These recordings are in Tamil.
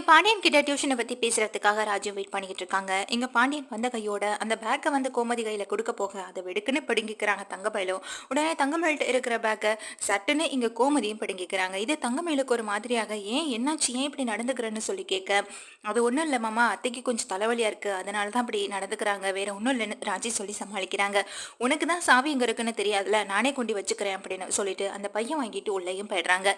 பாண்டியன் கிட்ட டியூஷனை பத்தி பேசுறதுக்காக ராஜு வெயிட் பண்ணிக்கிட்டு இருக்காங்க. இங்க பாண்டியன் வந்த கையோட அந்த பேக்கை வந்து கோமதி கையில கொடுக்க போக அதை வெடுக்குன்னு பிடுங்கிக்கிறாங்க தங்கமயிலும். உடனே தங்கமயில்கிட்ட இருக்கிற பேக்கை சட்டுன்னு இங்க கோமதியும் பிடுங்கிக்கிறாங்க. இது தங்கமயிலுக்கு ஒரு மாதிரியாக ஏன் என்னாச்சு, ஏன் இப்படி நடந்துக்கிறேன்னு சொல்லி கேட்க, அது ஒன்றும் இல்லை மாமா, அத்தைக்கு கொஞ்சம் தலைவலியா இருக்கு, அதனால தான் அப்படி நடந்துக்கிறாங்க, வேற ஒன்றும் இல்லைன்னு ராஜி சொல்லி சமாளிக்கிறாங்க. உனக்கு தான் சாவி இங்க இருக்குன்னு தெரியாதுல, நானே கொண்டு வச்சுக்கிறேன் அப்படின்னு சொல்லிட்டு அந்த பையன் வாங்கிட்டு உள்ளேயும் போயிடுறாங்க.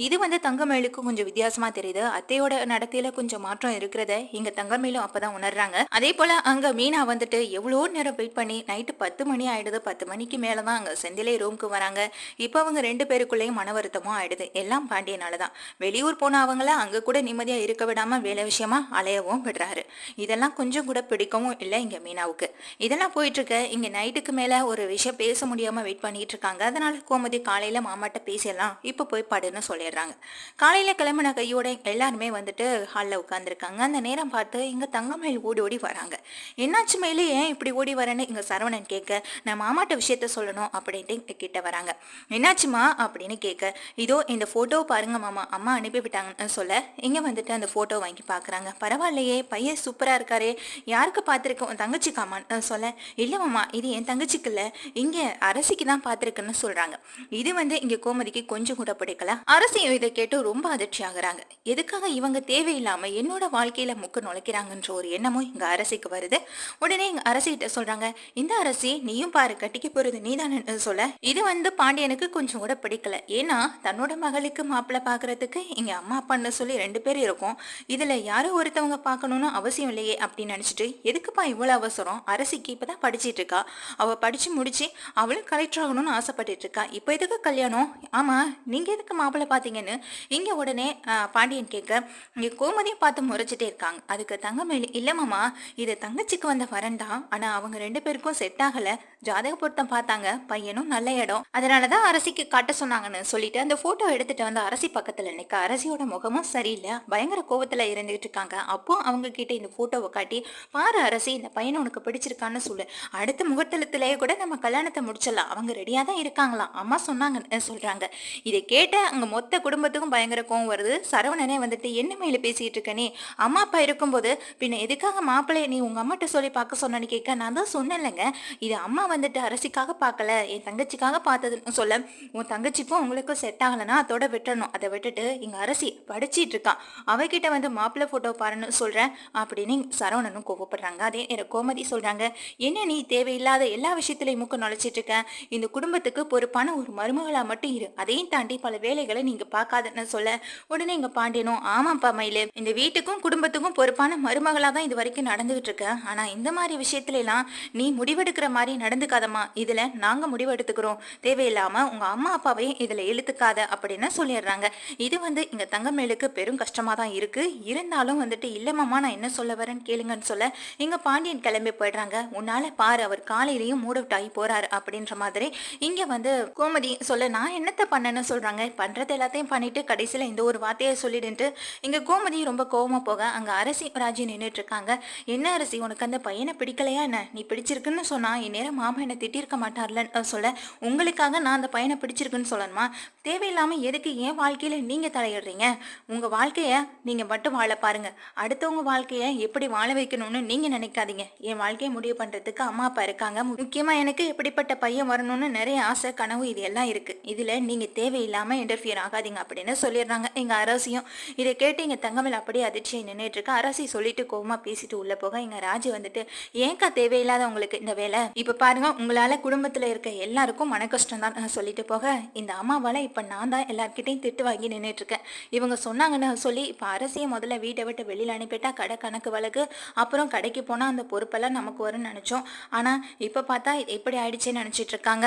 இது வந்து தங்கமயிலுக்கு கொஞ்சம் வித்தியாசமா தெரியுது. அத்தையோட நடத்தையில கொஞ்சம் மாற்றம் இருக்கிறத இங்க தங்கமயிலும் அப்பதான் உணர்றாங்க. அதே போல அங்க மீனா வந்துட்டு எவ்வளோ நேரம் வெயிட் பண்ணி நைட்டு 10 மணி ஆயிடுது. 10 மணிக்கு மேலதான் அங்க செந்திலே ரூமுக்கு வராங்க. இப்ப அவங்க 2 பேருக்குள்ளேயும் மன வருத்தமும் ஆயிடுது. எல்லாம் பாண்டியனாலதான். வெளியூர் போன அவங்கள அங்க கூட நிம்மதியா இருக்க விடாம வேலை விஷயமா அலையவும் விடுறாரு. இதெல்லாம் கொஞ்சம் கூட பிடிக்கவும் இல்லை இங்க மீனாவுக்கு. இதெல்லாம் போயிட்டு இருக்க இங்க நைட்டுக்கு மேல ஒரு விஷயம் பேச முடியாம வெயிட் பண்ணிட்டு இருக்காங்க. அதனால கோமதி காலையில மாமாட்ட பேசிடலாம், இப்ப போய் படுன்னு சொல்லிடுறாங்க. காலையில கிளம்பின கையோட எல்லாருமே வந்துட்டு ஹாலில் உட்காந்துருக்காங்க. அந்த நேரம் பார்த்து இங்க தங்கமயில் ஓடி ஓடி வராங்க. என்னாச்சு மேலே, ஏன் இப்படி ஓடி வரேன்னு இங்க சரவணன் கேட்க, நான் மாமாட்ட விஷயத்த சொல்லணும் அப்படின்ட்டு கிட்ட வராங்க. என்னாச்சுமா அப்படின்னு கேட்க, இதோ இந்த போட்டோவை பாருங்க மாமா, அம்மா அனுப்பிவிட்டாங்கன்னு சொல்ல இங்க வந்துட்டு அந்த போட்டோ வாங்கி பாக்குறாங்க. பரவாயில்லையே, பையன் சூப்பரா இருக்காரு, யாருக்கு பார்த்துருக்கோம், உன் தங்கச்சிக்காமான்னு சொல்ல, இல்ல மாமா இது என் தங்கச்சிக்கு இல்ல, இங்க அரசிக்கு தான் பார்த்துருக்குன்னு சொல்றாங்க. இது வந்து இங்க கோமதிக்கு கொஞ்சம் கூட பிடிக்கல. அரசியும் இதை கேட்டு ரொம்ப அதிர்ச்சி ஆகுறாங்க. எதுக்காக இவங்க தேவையில்லாம என்னோட வாழ்க்கையில முக்கு நுழைக்கிறாங்கன்ற ஒரு எண்ணமும் இங்க அரசிக்கு வருது. உடனே இங்க அரசிகிட்ட சொல்றாங்க, இந்த அரசி நீயும் பாரு, கட்டிக்க போறது நீதானு சொல்ல, இது வந்து பாண்டியனுக்கு கொஞ்சம் கூட பிடிக்கல. ஏன்னா தன்னோட மகளுக்கு மாப்பிள்ளை பாக்குறதுக்கு இங்க அம்மா அப்பான்னு சொல்லி 2 பேரும் இருக்கும், இதுல யாரோ ஒருத்தவங்க பார்க்கணும்னு அவசியம் இல்லையே அப்படின்னு நினைச்சிட்டு, எதுக்குப்பா இவ்வளவு அவசரம், அரசிக்கு இப்பதான் படிச்சிட்டு இருக்கா, அவ படிச்சு முடிச்சு அவளும் கலெக்டர் ஆகணும்னு ஆசைப்பட்டு இருக்கா, இப்ப எதுக்கு கல்யாணம், ஆமா நீங்க எதுக்கு மாப்பிள்ளை பாத்தீங்கன்னு இங்க உடனே பாண்டியன் கேட்க, இங்க கோமதியை பார்த்து முறைச்சிட்டே இருக்காங்க. அதுக்கு தங்கமயில், இல்லமாமா இது தங்கச்சிக்கு வந்த வரன் தான், ஆனா அவங்க 2 பேருக்கும் செட் ஆகல, ஜாதக பொருத்தம் பார்த்தாங்க, பையனும் நல்ல இடம், அதனாலதான் அரசிக்கு காட்ட சொன்னாங்கன்னு சொல்லிட்டு அந்த போட்டோ எடுத்துட்டு வந்து அரசி பக்கத்துல நிக்க, அரசியோட முகமும் சரியில்லை, பயங்கர கோவத்துல இருந்துட்டு இருக்காங்க. அப்போ அவங்க கிட்ட இந்த போட்டோவை காட்டி, பாரு அரசி இந்த பையனை உனக்கு பிடிச்சிருக்கான்னு சொல்லு, அடுத்த முகூர்த்தத்திலேயே கூட நம்ம கல்யாணத்தை முடிச்சிடலாம், அவங்க ரெடியா தான் இருக்காங்களாம், அம்மா சொன்னாங்கன்னு சொல்றாங்க. இதை கேட்ட அங்க மொத்த குடும்பத்துக்கும் பயங்கர கோவம் வருது. சரவணனே வந்துட்டு, என்ன மேல பேசிட்டு இருக்கனே, அம்மா அப்பா இருக்கும்போது பின்ன எதுக்காக மாப்பிள்ளைய நீ உங்க அம்மாட்ட சொல்லி பார்க்க சொன்னு கேட்க, நான் தான் சொன்னேன்லங்க, இது அம்மா வந்துட்டு அரசிக்காக பார்க்கல, என் தங்கச்சிக்காக பார்த்ததுன்னு சொல்ல, உன் தங்கச்சிக்கும் உங்களுக்கும் செட் ஆகலைன்னா அதோட விட்டுறணும், அதை விட்டுட்டு இங்க அரசி படிச்சிட்டு இருக்கான், அவகிட்ட வந்து மாப்பிள்ளை போட்டோ பாருன்னு சொல்றேன் அப்படின்னு சரவணனும் கோவப்படுறாங்க. அதே நேரம் கோமதி சொல்றாங்க, என்ன நீ தேவையில்லாத எல்லா விஷயத்திலையும் மூக்க நுழைச்சிட்டு இருக்க, இந்த குடும்பத்துக்கு பொறுப்பான ஒரு மருமகளா மட்டும் இரு, அதையும் தாண்டி பல வேலைகளை நீங்க பார்க்காதுன்னு சொல்ல, உடனே இங்க பாண்டியனும், ஆமாப்பா மயிலு, இந்த வீட்டுக்கும் குடும்பத்துக்கும் பொறுப்பான மருமகளா தான் இது வரைக்கும் நடந்துகிட்டு இருக்க, ஆனா இந்த மாதிரி விஷயத்துல எல்லாம் நீ முடிவெடுக்கிற மாதிரி நடந்துக்காதமா, இதுல நாங்க முடிவெடுத்துக்கிறோம், தேவையில்லாம உங்க அம்மா அப்பாவையும் இதுல இழுத்துக்காத அப்படின்னு சொல்லிடுறாங்க. இது வந்து இங்க தங்கமேலுக்கு பெரும் கஷ்டமா தான் இருக்கு. இருந்தாலும் வந்துட்டு, இல்லமாமா நான் என்ன சொல்ல வரேன்னு கேளுங்கன்னு சொல்ல, இங்க பாண்டியன் கிளம்பி போயிடுறாங்க. உன்னால பாரு, அவர் காலையிலையும் மூட் அவுட் ஆகி போறாரு அப்படின்ற மாதிரி இங்க வந்து கோமதி சொல்ல, நான் என்னத்த பண்ணேன்னு சொல்றாங்க. பண்றது எல்லாத்தையும் பண்ணிட்டு கடைசியில இந்த ஒரு வார்த்தையை சொல்லிடுன்ட்டு இங்க கோமதி ரொம்ப கோவமா போக, அங்க அரசி ராஜி நின்றுட்டு இருக்காங்க. என்ன அரசி, உனக்கு அந்த பையனை பிடிக்கலையா என்ன, நீ பிடிச்சிருக்குன்னு சொன்னா இந்நேரம் மாமா என்ன திட்டிருக்க மாட்டார்லன்னு சொல்ல, உங்களுக்காக நான் அந்த பையனை பிடிச்சிருக்குன்னு சொல்லணுமா, தேவையில்லாம எதுக்கு என் வாழ்க்கையில நீங்க தலையிடுறீங்க, உங்க வாழ்க்கைய நீங்க மட்டும் வாழ பாருங்க, அடுத்தவங்க வாழ்க்கைய எப்படி வாழ வைக்கணும்னு நீங்க நினைக்காதீங்க, என் வாழ்க்கையை முடிவு பண்றதுக்கு அம்மா அப்பா இருக்காங்க, முக்கியமா எனக்கு எப்படிப்பட்ட பையன் வரணும்னு நிறைய ஆசை கனவு இது எல்லாம் இருக்கு, இதுல நீங்க தேவையில்லாம இன்டர்ஃபியர் ஆகாதீங்க அப்படின்னு சொல்லிடுறாங்க எங்க அரசியும். இதை கேட்டு இங்க தங்கமேல் அப்படியே அதிர்ச்சியை நின்றுட்டு இருக்க, அரசி சொல்லிட்டு கோவமா பேசிட்டு உள்ள போக, இங்க ராஜு வந்துட்டு, ஏன்க்கா தேவையில்லாத உங்களுக்கு இந்த வேலை, இப்ப பாருங்க உங்களால குடும்பத்துல இருக்க எல்லாருக்கும் மன கஷ்டம் தான் சொல்லிட்டு போக, இந்த அம்மாவால இப்ப நான் தான் எல்லார்கிட்டையும் திட்டு வாங்கி நின்றுட்டு இருக்கேன், இவங்க சொன்னாங்கன்னு சொல்லி இப்ப அரசியை முதல்ல வீட்டை விட்டு வெளியில அனுப்பிட்டா கடை கணக்கு வழக்கு, அப்புறம் கடைக்கு போனா அந்த பொறுப்பெல்லாம் நமக்கு வரும்னு நினைச்சோம், ஆனா இப்ப பார்த்தா எப்படி ஆயிடுச்சேன்னு நினைச்சிட்டு இருக்காங்க.